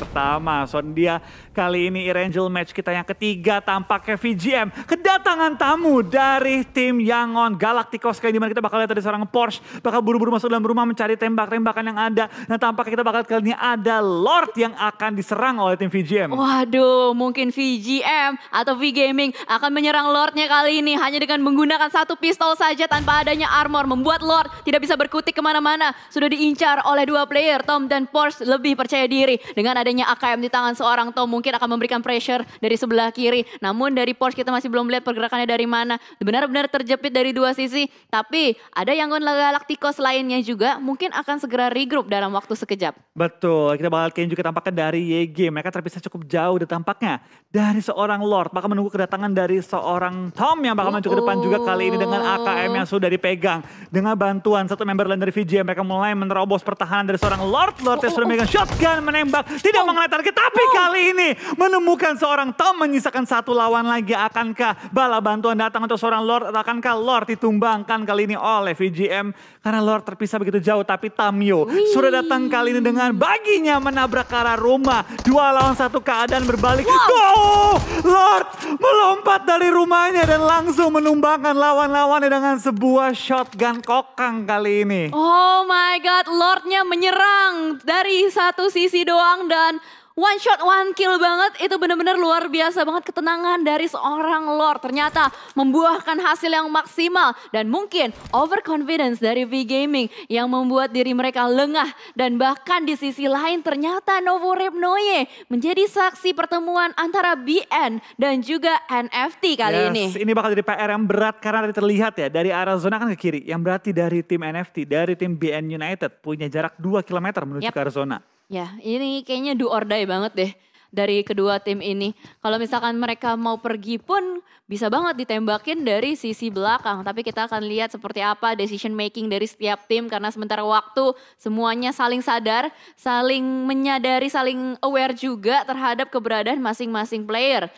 pertama. So dia kali ini Erangel match kita yang ketiga tampaknya VGM. Kedatangan tamu dari tim Yangon Galacticos kali ini, dimana kita bakal lihat ada seorang Porsche bakal buru-buru masuk dalam rumah mencari tembak-tembakan yang ada. Dan tampaknya kita bakal kali ini ada Lord yang akan diserang oleh tim VGM. Waduh, mungkin VGM atau V-Gaming akan menyerang Lordnya kali ini hanya dengan menggunakan satu pistol saja tanpa adanya armor. Membuat Lord tidak bisa berkutik kemana-mana. Sudah diincar oleh dua player, Tom dan Porsche lebih percaya diri. Dengan adanya AKM di tangan seorang Tom mungkin akan memberikan pressure dari sebelah kiri. Namun dari Porsche kita masih belum lihat pergerakannya dari mana. Benar-benar terjepit dari dua sisi. Tapi ada Yangon Galacticos lainnya juga mungkin akan segera regroup dalam waktu sekejap. Betul, kita bakal lihat juga tampaknya dari YG. Mereka terpisah cukup jauh dan tampaknya dari seorang Lord. Bakal menunggu kedatangan dari seorang Tom yang bakal maju ke depan juga kali ini dengan AKM yang sudah dipegang. Dengan bantuan satu member lain dari VGM, mereka mulai menerobos pertahanan dari seorang Lord. Lord yang sudah memegang shotgun, menembak, tidak mengenai target. Tapi kali ini menemukan seorang Tom, menyisakan satu lawan lagi. Akankah bala bantuan datang untuk seorang Lord? Atau akankah Lord ditumbangkan kali ini oleh VGM? Karena Lord terpisah begitu jauh, tapi Tamio sudah datang kali ini dengan baginya menabrak ke arah rumah. 2 lawan 1 keadaan berbalik. Go! Lord melompat dari rumahnya dan langsung menumbangkan lawan-lawannya dengan sebuah shotgun kokang kali ini. Oh my god, Lordnya menyerang dari satu sisi doang dan one shot, one kill banget. Itu benar-benar luar biasa banget ketenangan dari seorang Lord. Ternyata membuahkan hasil yang maksimal. Dan mungkin overconfidence dari V-Gaming yang membuat diri mereka lengah. Dan bahkan di sisi lain ternyata Novorepnoye menjadi saksi pertemuan antara BN dan juga NFT kali ini. Ini bakal jadi PR yang berat karena terlihat ya dari arah zona kan ke kiri. Yang berarti dari tim NFT, dari tim BN United punya jarak 2 km menuju ke arah zona. Ya, ini kayaknya do or die banget deh dari kedua tim ini. Kalau misalkan mereka mau pergi pun bisa banget ditembakin dari sisi belakang. Tapi kita akan lihat seperti apa decision making dari setiap tim. Karena sementara waktu semuanya saling sadar, saling menyadari, saling aware juga terhadap keberadaan masing-masing player.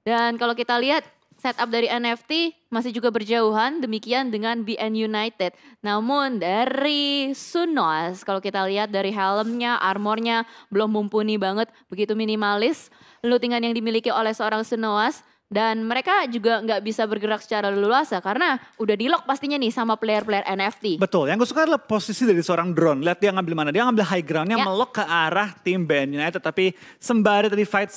Dan kalau kita lihat setup dari NFT masih juga berjauhan, demikian dengan BN United. Namun dari Sunos, kalau kita lihat dari helmnya, armornya belum mumpuni banget, begitu minimalis. Lootingan yang dimiliki oleh seorang Sunos. Dan mereka juga nggak bisa bergerak secara leluasa karena udah di lock pastinya nih sama player-player NFT. Betul, yang gue suka adalah posisi dari seorang drone. Lihat dia ngambil mana, dia ngambil high groundnya melok ke arah tim BN United. Tapi sembari tadi fight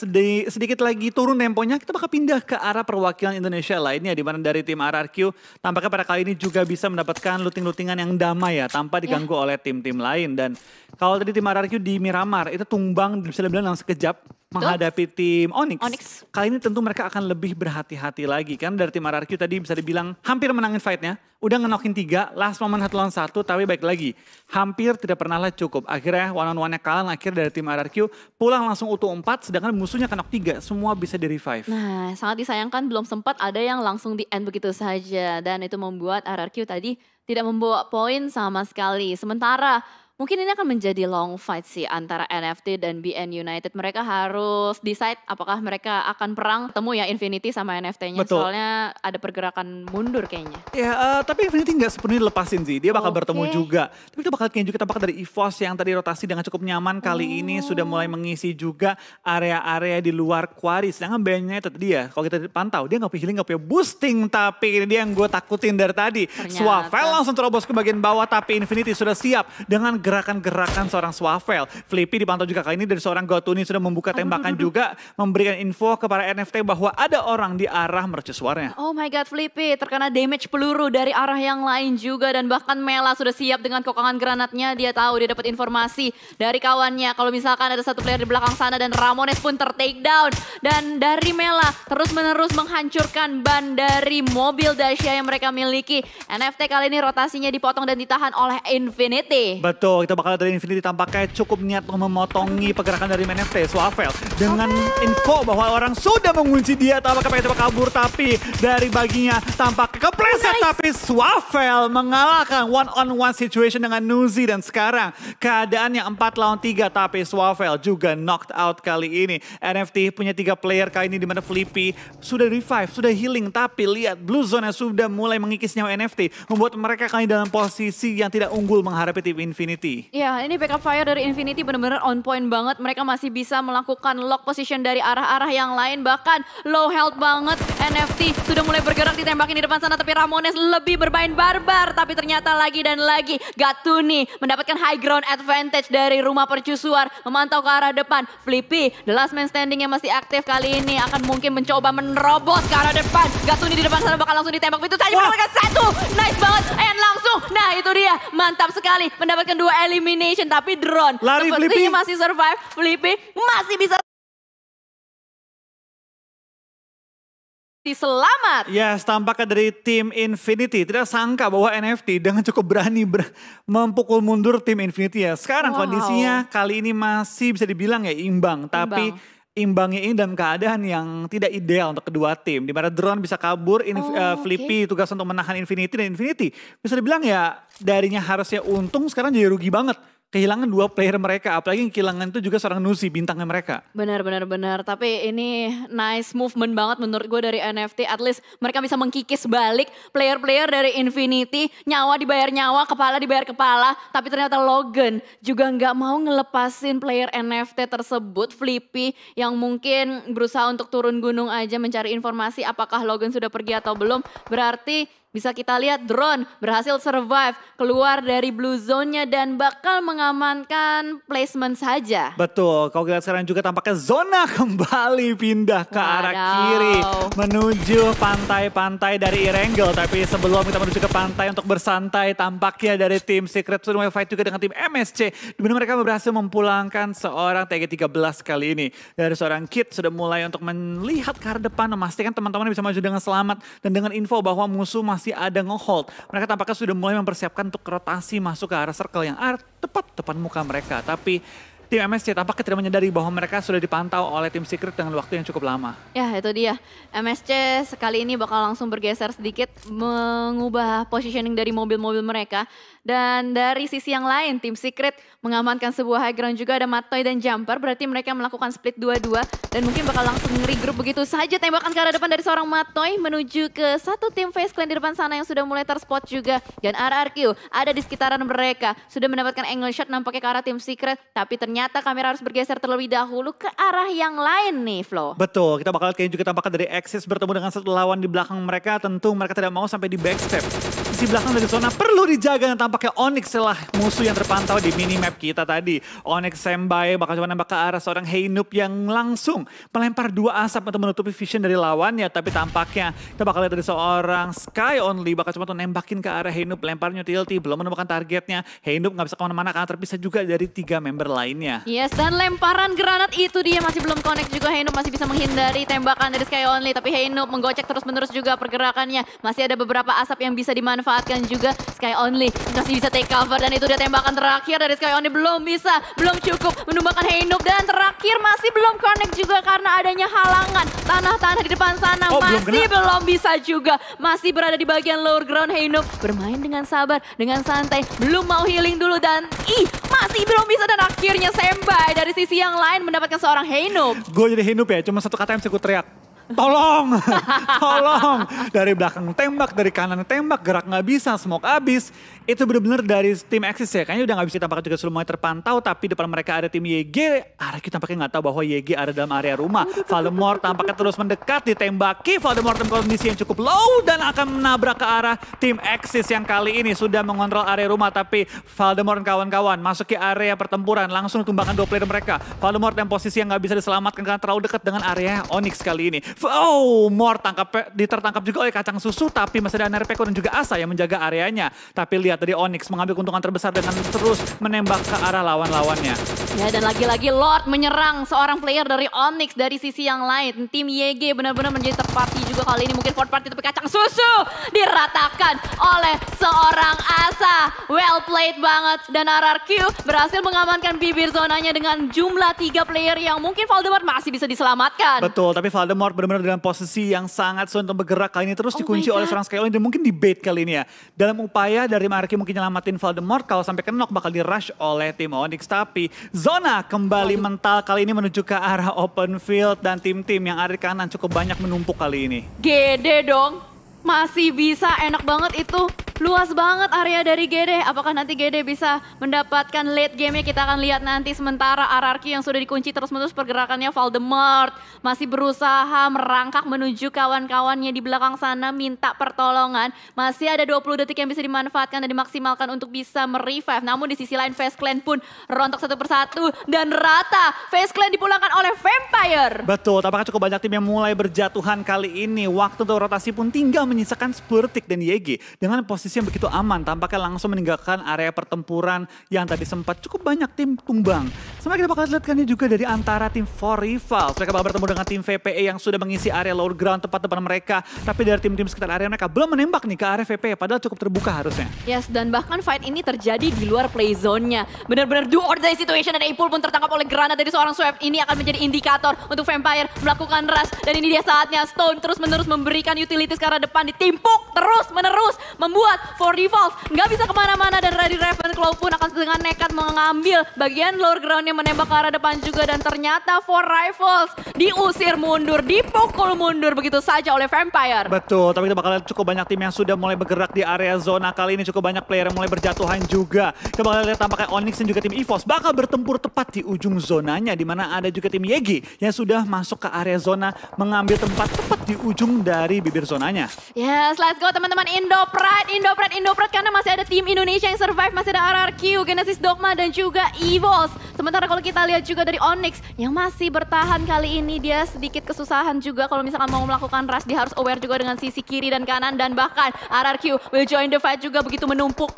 sedikit lagi turun temponya, kita bakal pindah ke arah perwakilan Indonesia lainnya. Di mana dari tim RRQ tampaknya pada kali ini juga bisa mendapatkan looting-lootingan yang damai ya. Tanpa diganggu oleh tim-tim lain. Dan kalau tadi tim RRQ di Miramar itu tumbang bisa dibilang dalam sekejap. Menghadapi tim Onyx. Kali ini tentu mereka akan lebih berhati-hati lagi kan. Dari tim RRQ tadi bisa dibilang hampir menangin fightnya. Udah ngenokin 3, last moment 1 lawan 1. Tapi baik lagi, hampir tidak pernah lah cukup. Akhirnya one on one-nya kalah, akhirnya dari tim RRQ pulang langsung utuh 4. Sedangkan musuhnya kenok 3, semua bisa di revive. Nah sangat disayangkan belum sempat ada yang langsung di end begitu saja. Dan itu membuat RRQ tadi tidak membawa poin sama sekali. Sementara mungkin ini akan menjadi long fight sih antara NFT dan BN United. Mereka harus decide apakah mereka akan perang ketemu ya Infinity sama NFT-nya. Soalnya ada pergerakan mundur kayaknya. Ya tapi Infinity nggak sepenuhnya dilepasin sih. Dia bakal bertemu juga. Tapi itu bakal kayaknya juga tampak dari EVOS yang tadi rotasi dengan cukup nyaman. Kali ini sudah mulai mengisi juga area-area di luar quarry. Sedangkan BN United dia kalau kita pantau dia nggak punya healing, nggak punya boosting. Tapi ini dia yang gue takutin dari tadi. Swavel langsung terobos ke bagian bawah. Tapi Infinity sudah siap dengan gerakan-gerakan seorang Swavel. Flippy dipantau juga kali ini dari seorang Gotuni sudah membuka tembakan juga. Memberikan info kepada NFT bahwa ada orang di arah mercusuarnya. Oh my god, Flippy terkena damage peluru dari arah yang lain juga. Dan bahkan Mela sudah siap dengan kokangan granatnya. Dia tahu dia dapat informasi dari kawannya. Kalau misalkan ada satu player di belakang sana dan Ramones pun ter-takedown. Dan dari Mela terus-menerus menghancurkan ban dari mobil Dacia yang mereka miliki. NFT kali ini rotasinya dipotong dan ditahan oleh Infinity. Betul. Kita bakal dari Infinity tampaknya cukup niat untuk memotongi pergerakan dari NFT Swavel dengan info bahwa orang sudah mengunci dia, tampaknya pengen coba kabur tapi dari baginya tampaknya kepleset. Tapi Swavel mengalahkan one on one situation dengan Nuzi dan sekarang keadaannya 4 lawan 3 tapi Swavel juga knocked out kali ini. NFT punya 3 player kali ini di mana Flippy sudah revive, sudah healing tapi lihat Blue Zone yang sudah mulai mengikis nyawa NFT membuat mereka kali dalam posisi yang tidak unggul menghadapi tim Infinity. Infinity. Ya, ini backup fire dari Infinity benar-benar on point banget. Mereka masih bisa melakukan lock position dari arah-arah yang lain. Bahkan low health banget. NFT sudah mulai bergerak ditembakin di depan sana. Tapi Ramones lebih bermain barbar. Tapi ternyata lagi dan lagi Gatuni mendapatkan high ground advantage dari rumah percusuar. Memantau ke arah depan. Flippy, the last man standing yang masih aktif kali ini. Akan mungkin mencoba menerobos ke arah depan. Gatuni di depan sana bakal langsung ditembak. Itu saja mendapatkan satu. Nice banget. And langsung. Nah itu dia. Mantap sekali. Mendapatkan 2 elimination. Tapi drone Lari, sepertinya Flippy. masih survive. Flippy masih bisa diselamat. Yes, tampaknya dari tim Infinity tidak sangka bahwa NFT dengan cukup berani memukul mundur tim Infinity ya. Sekarang Wow. kondisinya kali ini masih bisa dibilang ya imbang. Tapi imbangnya ini dalam keadaan yang tidak ideal untuk kedua tim. Di mana Drone bisa kabur, Flippy tugas untuk menahan Infinity. Dan Infinity bisa dibilang ya darinya harusnya untung sekarang jadi rugi banget. Kehilangan 2 player mereka, apalagi yang kehilangan itu juga seorang Nusi bintangnya mereka. Benar. Tapi ini nice movement banget menurut gue dari NFT. At least mereka bisa mengkikis balik player-player dari Infinity. Nyawa dibayar nyawa, kepala dibayar kepala. Tapi ternyata Logan juga nggak mau ngelepasin player NFT tersebut. Flippy yang mungkin berusaha untuk turun gunung aja mencari informasi apakah Logan sudah pergi atau belum. Berarti bisa kita lihat Drone berhasil survive keluar dari blue zone-nya dan bakal mengamankan placement saja. Betul, kalau kita lihat sekarang juga tampaknya Zona kembali pindah ke arah Wadaw. kiri. Menuju pantai-pantai dari Erangel. Tapi sebelum kita menuju ke pantai untuk bersantai, tampaknya dari tim Secret sudah mulai fight juga dengan tim MSC. Di mana mereka berhasil memulangkan seorang TG13 kali ini. Dari seorang Kid sudah mulai untuk melihat ke arah depan, memastikan teman-teman bisa maju dengan selamat. Dan dengan info bahwa musuh masih ada nge-hold. Mereka tampaknya sudah mulai mempersiapkan untuk rotasi masuk ke arah circle yang tepat depan muka mereka. Tapi tim MSC tampaknya tidak menyadari bahwa mereka sudah dipantau oleh tim Secret dengan waktu yang cukup lama. Ya itu dia, MSC sekali ini bakal langsung bergeser sedikit mengubah positioning dari mobil-mobil mereka. Dan dari sisi yang lain, tim Secret mengamankan sebuah high ground juga, ada Matoy dan Jumper. Berarti mereka melakukan split 2-2 dan mungkin bakal langsung regroup begitu saja. Tembakan ke arah depan dari seorang Matoy menuju ke satu tim Face Clan di depan sana yang sudah mulai terspot juga. Dan RRQ ada di sekitaran mereka, sudah mendapatkan angle shot nampaknya ke arah tim Secret. Tapi ternyata kamera harus bergeser terlebih dahulu ke arah yang lain nih Flo. Betul, kita bakal kayaknya juga tampaknya dari Axis bertemu dengan satu lawan di belakang mereka. Tentu mereka tidak mau sampai di backstep. Sisi belakang dari zona perlu dijaga dan tampaknya Onyx lah musuh yang terpantau di minimap kita tadi. Onyx Sembai bakal coba nembak ke arah seorang Heinup yang langsung melempar 2 asap untuk menutupi vision dari lawannya. Tapi tampaknya kita bakal lihat dari seorang Sky Only bakal coba nembakin ke arah Heinup. Lemparnya utility, belum menemukan targetnya. Heinup gak bisa kemana-mana karena terpisah juga dari 3 member lainnya. Yes, dan lemparan granat itu dia masih belum connect juga. Heinup masih bisa menghindari tembakan dari Sky Only. Tapi Heinup menggocek terus-menerus juga pergerakannya. Masih ada beberapa asap yang bisa dimanfaatkan juga. Sky Only masih bisa take cover. Dan itu dia tembakan terakhir dari Sky Only. Belum cukup menumbangkan Heinup. Dan terakhir masih belum connect juga karena adanya halangan. Tanah-tanah di depan sana masih belum bisa juga. Masih berada di bagian lower ground. Heinup bermain dengan sabar, dengan santai. Belum mau healing dulu dan masih belum bisa. Dan akhirnya Sembai dari sisi yang lain mendapatkan seorang Heinup. Gue jadi Heinup ya, cuma satu kata yang bisa gue teriak. Tolong, tolong. Dari belakang tembak, dari kanan tembak, gerak nggak bisa, smoke abis. Itu benar-benar dari tim Axis ya. Kayaknya udah nggak bisa tampaknya juga semuanya terpantau. Tapi depan mereka ada tim YG. Kita tampaknya nggak tahu bahwa YG ada dalam area rumah. Voldemort tampaknya terus mendekat, ditembaki. Voldemort dalam kondisi yang cukup low dan akan menabrak ke arah tim Axis yang kali ini sudah mengontrol area rumah. Tapi Voldemort dan kawan-kawan masuk ke area pertempuran. Langsung ditumbangkan 2 player mereka. Voldemort dalam posisi yang nggak bisa diselamatkan karena terlalu dekat dengan area Onyx kali ini. Mort tertangkap juga oleh Kacang Susu, tapi masih ada Nerpeko dan juga Asa yang menjaga areanya. Tapi lihat dari Onyx mengambil keuntungan terbesar dengan terus menembak ke arah lawan-lawannya. Ya, dan lagi-lagi Lord menyerang seorang player dari Onyx dari sisi yang lain. Tim YG benar-benar menjadi third party juga kali ini. Mungkin fourth party tapi Kacang Susu diratakan oleh seorang Asa. Well played banget. Dan RRQ berhasil mengamankan bibir zonanya dengan jumlah 3 player yang mungkin Voldemort masih bisa diselamatkan. Betul, tapi Voldemort benar-benar dalam posisi yang sangat sulit untuk bergerak kali ini. Terus dikunci oleh seorang Sky Only dan mungkin di bait kali ini ya. Dalam upaya dari Marky mungkin nyelamatin Voldemort, kalau sampai knock bakal di rush oleh tim Onyx. Tapi Zona kembali mental kali ini menuju ke arah open field dan tim-tim yang ada di kanan cukup banyak menumpuk kali ini. Gede dong, masih bisa, enak banget itu. Luas banget area dari GD. Apakah nanti GD bisa mendapatkan late game-nya? Kita akan lihat nanti. Sementara RRQ yang sudah dikunci terus-menerus pergerakannya. Voldemort masih berusaha merangkak menuju kawan-kawannya di belakang sana minta pertolongan. Masih ada 20 detik yang bisa dimanfaatkan dan dimaksimalkan untuk bisa merevive. Namun di sisi lain Face Clan pun rontok satu persatu dan rata. Face Clan dipulangkan oleh Vampire. Betul, tampaknya cukup banyak tim yang mulai berjatuhan kali ini. Waktu untuk rotasi pun tinggal menyisakan Spurtik dan YG. Dengan posisi yang begitu aman, tampaknya langsung meninggalkan area pertempuran yang tadi sempat cukup banyak tim tumbang. Sebenarnya kita bakal lihatkannya juga dari antara tim For Rivals. Mereka bakal bertemu dengan tim VPE yang sudah mengisi area lower ground tepat depan mereka. Tapi dari tim-tim sekitar area mereka belum menembak nih ke area VPE, padahal cukup terbuka harusnya. Yes, dan bahkan fight ini terjadi di luar play zone-nya. Benar-benar do or die situation dan Apple pun tertangkap oleh granat dari seorang Swift. Ini akan menjadi indikator untuk Vampire melakukan rush. Dan ini dia saatnya Stone terus-menerus memberikan utilities ke arah depan. Ditimpuk terus-menerus membuat For Rivals nggak bisa kemana-mana. Dan Ready Ravenclaw pun akan dengan nekat mengambil bagian lower ground yang menembak ke arah depan juga. Dan ternyata For Rivals diusir mundur, dipukul mundur begitu saja oleh Vampire. Betul, tapi kita bakal lihat cukup banyak tim yang sudah mulai bergerak di area zona. Kali ini cukup banyak player yang mulai berjatuhan juga. Kita bakal lihat tampaknya Onyx dan juga tim EVOS bakal bertempur tepat di ujung zonanya. Di mana ada juga tim YG yang sudah masuk ke area zona mengambil tempat tepat di ujung dari bibir zonanya. Yes, let's go teman-teman. Indo Pride karena masih ada tim Indonesia yang survive. Masih ada RRQ, Genesis Dogma dan juga EVOS. Sementara kalau kita lihat juga dari Onyx yang masih bertahan kali ini, dia sedikit kesusahan juga kalau misalkan mau melakukan rush. Dia harus aware juga dengan sisi kiri dan kanan. Dan bahkan RRQ will join the fight juga begitu menumpuk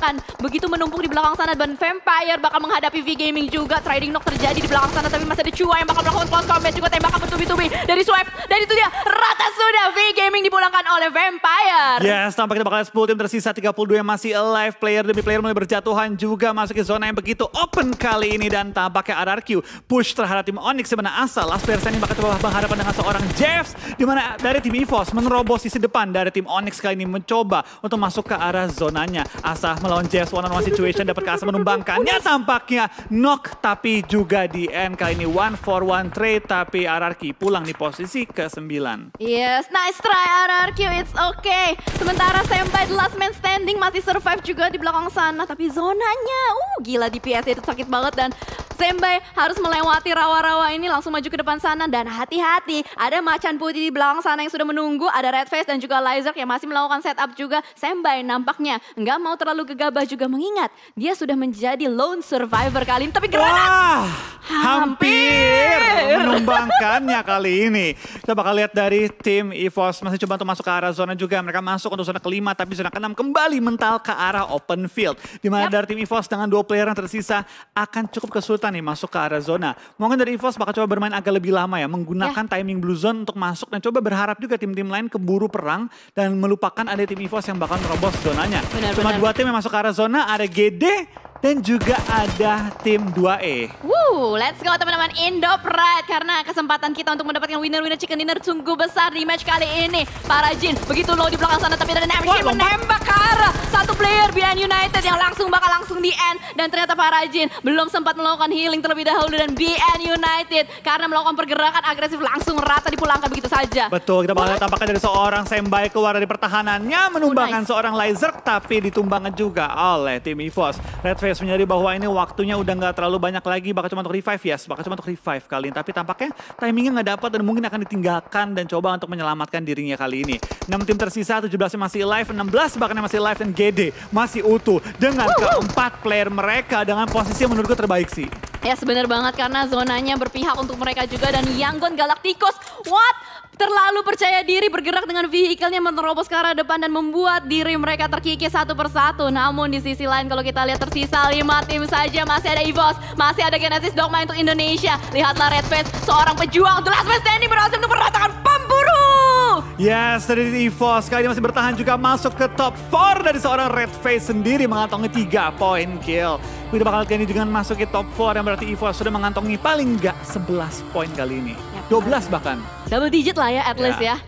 di belakang sana. Dan Vampire bakal menghadapi V-Gaming juga. Trading knock terjadi di belakang sana tapi masih ada Chua yang bakal melakukan close combat juga. Tembakan bertubi-tubi dari Swipe. Dan itu dia rata sudah, V-Gaming dipulangkan oleh Vampire. Yes, tampaknya kita bakal 10 tim tersisa, 32 yang masih alive. Player demi player mulai berjatuhan juga masuk ke zona yang begitu open kali ini. Dan tampaknya RRQ push terhadap tim Onyx sebenarnya asal. Last player ini bakal coba berhadapan dengan seorang Jeffs. Dimana dari tim EVOS menerobos sisi depan dari tim Onyx kali ini mencoba untuk masuk ke arah zonanya. Asa melawan Jeffs, one-on-one situation dapat ke Asa menumbangkannya. Tampaknya knock tapi juga di end kali ini 1-for-1 trade. Tapi RRQ pulang di posisi ke-9. Yes, nice try RRQ, it's okay. Sementara Senpai the last man standing masih survive juga di belakang sana. Tapi zonanya, gila DPS itu sakit banget. Dan Senpai harus melewati rawa-rawa ini langsung maju ke depan sana. Dan hati-hati, ada macan putih di belakang sana yang sudah menunggu. Ada Redface dan juga Lizard yang masih melakukan setup juga. Senpai nampaknya nggak mau terlalu gegabah juga mengingat dia sudah menjadi lone survivor kali ini. Tapi granat hampir menumbangkannya kali ini. Kita bakal lihat dari tim EVOS masih coba untuk masuk ke arah zona juga. Mereka masuk untuk zona kelima tapi zona ke-6 kembali mental ke arah open field. Dimana dari tim EVOS dengan 2 player yang tersisa akan cukup kesulitan nih masuk ke arah zona. Mungkin dari EVOS bakal coba bermain agak lebih lama ya. Menggunakan timing blue zone untuk masuk dan coba berharap juga tim-tim lain keburu perang. Dan melupakan ada tim EVOS yang bakal merobos zonanya. Cuma 2 tim yang masuk ke arah zona, ada GD dan juga ada tim 2E. Let's go teman-teman Indo Pride. Karena kesempatan kita untuk mendapatkan winner-winner chicken dinner sungguh besar di match kali ini. Parajin begitu low di belakang sana tapi ada Namshin menembak ke arah satu player BN United yang bakal langsung di end. Dan ternyata Parajin belum sempat melakukan healing terlebih dahulu. Dan BN United karena melakukan pergerakan agresif langsung rata dipulangkan begitu saja. Betul, kita bakal lihat tampaknya dari seorang Senpai keluar dari pertahanannya. Menumbangkan seorang Lizard tapi ditumbangkan juga oleh tim EVOS. Redface menyadari bahwa ini waktunya udah nggak terlalu banyak lagi. Bakal cuma untuk revive, bakal cuma untuk revive kali ini. Tapi tampaknya timingnya nggak dapat dan mungkin akan ditinggalkan dan coba untuk menyelamatkan dirinya kali ini. 6 tim tersisa, 17 masih live, 16 bahkan masih live dan GD masih utuh. Dengan keempat player mereka dengan posisi yang menurutku terbaik sih. Ya sebenar banget karena zonanya berpihak untuk mereka juga. Dan Yangon Galacticos, terlalu percaya diri bergerak dengan vehicle-nya menerobos ke arah depan dan membuat diri mereka terkikis satu persatu. Namun di sisi lain kalau kita lihat tersisa 5 tim saja. Masih ada EVOS, masih ada Genesis Dogma untuk Indonesia. Lihatlah Redface, seorang pejuang The Last Man Standing berhasil untuk meratakan pemburu. Yes, dari EVOS kali ini masih bertahan juga masuk ke top 4 dari seorang Redface sendiri mengantongi 3 poin kill. Kita bakal lihat ini dengan masuk ke top 4 yang berarti EVOS sudah mengantongi paling nggak 11 poin kali ini. 12 bahkan. Double digit lah ya at least ya.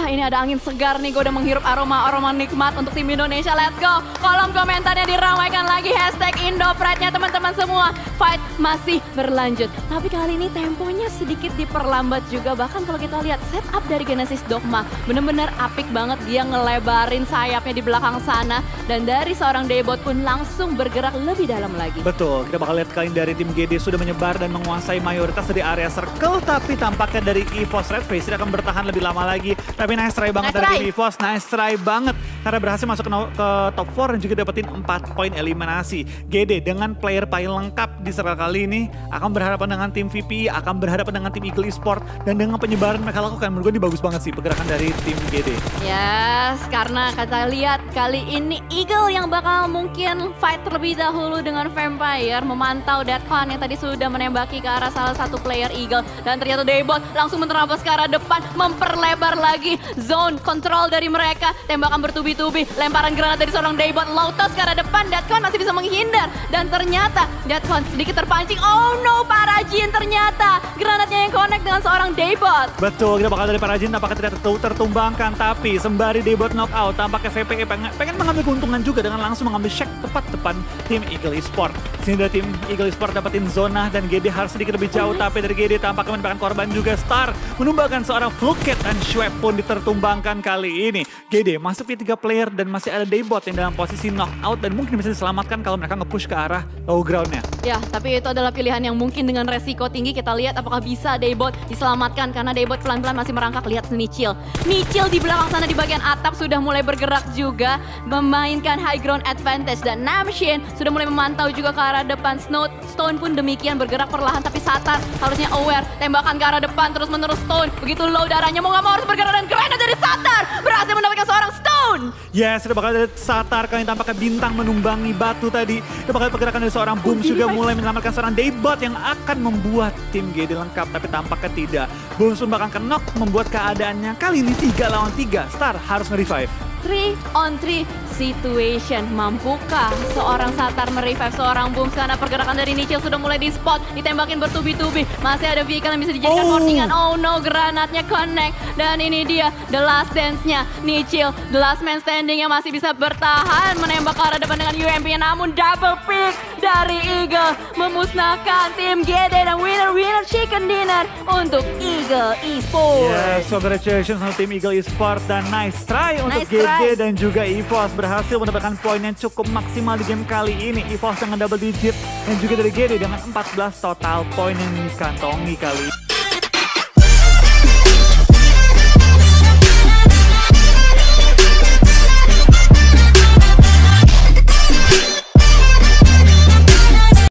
Ini ada angin segar nih, gue udah menghirup aroma-aroma nikmat untuk tim Indonesia. Let's go. Kolom komentarnya diramaikan lagi hashtag Indo Pride-nya teman-teman semua. Fight masih berlanjut. Tapi kali ini temponya sedikit diperlambat juga. Bahkan kalau kita lihat setup dari Genesis Dogma bener-bener apik banget. Dia ngelebarin sayapnya di belakang sana. Dan dari seorang Daebot pun langsung bergerak lebih dalam lagi. Betul, kita bakal lihat kali ini dari tim GD sudah menyebar dan menguasai mayoritas dari area circle. Tapi tampaknya dari EVOS Red Face akan bertahan lebih lama lagi. Tapi nice try banget dari tim EVOS, nice try banget. Karena berhasil masuk ke top 4 dan juga dapetin 4 poin eliminasi. GD dengan player paling lengkap di circle kali ini akan berhadapan dengan tim VP, akan berhadapan dengan tim Eagle Esport. Dan dengan penyebaran mereka lakukan, menurut gue ini bagus banget sih pergerakan dari tim GD. Yes, karena kita lihat kali ini Eagle yang bakal mungkin fight terlebih dahulu dengan Vampire. Memantau Deathcon yang tadi sudah menembaki ke arah salah satu player Eagle. Dan ternyata Daebot langsung menerabas ke arah depan, memperlebar lagi zone control dari mereka. Tembakan bertubi-tubi, lemparan granat dari seorang Daebot, Lotus ke arah depan. Deathcon masih bisa menghindar. Dan ternyata Deathcon sedikit terpancing. Oh no, Parajin ternyata granatnya yang connect dengan seorang Daebot. Betul, kita bakal dari Parajin tampaknya tidak tertumbangkan. Tapi sembari Daebot knockout, tampaknya VPE pengen mengambil keuntungan juga dengan langsung mengambil shake tepat depan tim Eagle Esport. Sini dari tim Eagle Esport dapetin zona dan GD harus sedikit lebih jauh. Tapi dari GD tampaknya menemukan korban juga. Star menumbangkan seorang Fluket dan Schweb pun ditertumbangkan kali ini. GD masuk di 3 player dan masih ada Daebot yang dalam posisi knockout dan mungkin bisa diselamatkan kalau mereka nge-push ke arah low ground-nya. Ya, tapi itu adalah pilihan yang mungkin dengan resiko tinggi. Kita lihat apakah bisa Daebot diselamatkan karena Daebot pelan-pelan masih merangkak. Lihat Nichil. Nichil di belakang sana di bagian atap sudah mulai bergerak juga memainkan high ground advantage dan Namshin sudah mulai memantau juga ke arah depan. Stone pun demikian bergerak perlahan tapi Satar harusnya aware. Tembakan ke arah depan terus-menerus Stone. Begitu low darahnya mau gak mau harus bergerak dan granat dari Satar berhasil mendapatkan seorang Stone. Yes, sudah bakal dari Satar kali ini tampaknya bintang menumbangi batu tadi. Kita bakal pergerakan dari seorang Boom juga mulai menyelamatkan seorang Daebot yang akan membuat tim GD lengkap tapi tampaknya tidak. Boom pun bakal knock membuat keadaannya kali ini 3 lawan 3. Star harus nge-revive. 3 on 3 situation. Mampukah seorang Satar merevive seorang Boom? Karena pergerakan dari Nichil sudah mulai di spot. Ditembakin bertubi-tubi. Masih ada vehicle yang bisa dijadikan boardingan. Oh no, granatnya connect. Dan ini dia the last dance-nya Nichil. The last man standing yang masih bisa bertahan. Menembak ke arah depan dengan UMP. Namun double pick dari Eagle. Memusnahkan tim GD dan winner chicken dinner untuk Eagle Esports. Yes, congratulations untuk tim Eagle Esports dan nice try untuk GD dan juga EVOS berhasil mendapatkan poin yang cukup maksimal di game kali ini. EVOS dengan double digit dan juga dari GD dengan 14 total poin yang dikantongi kali ini.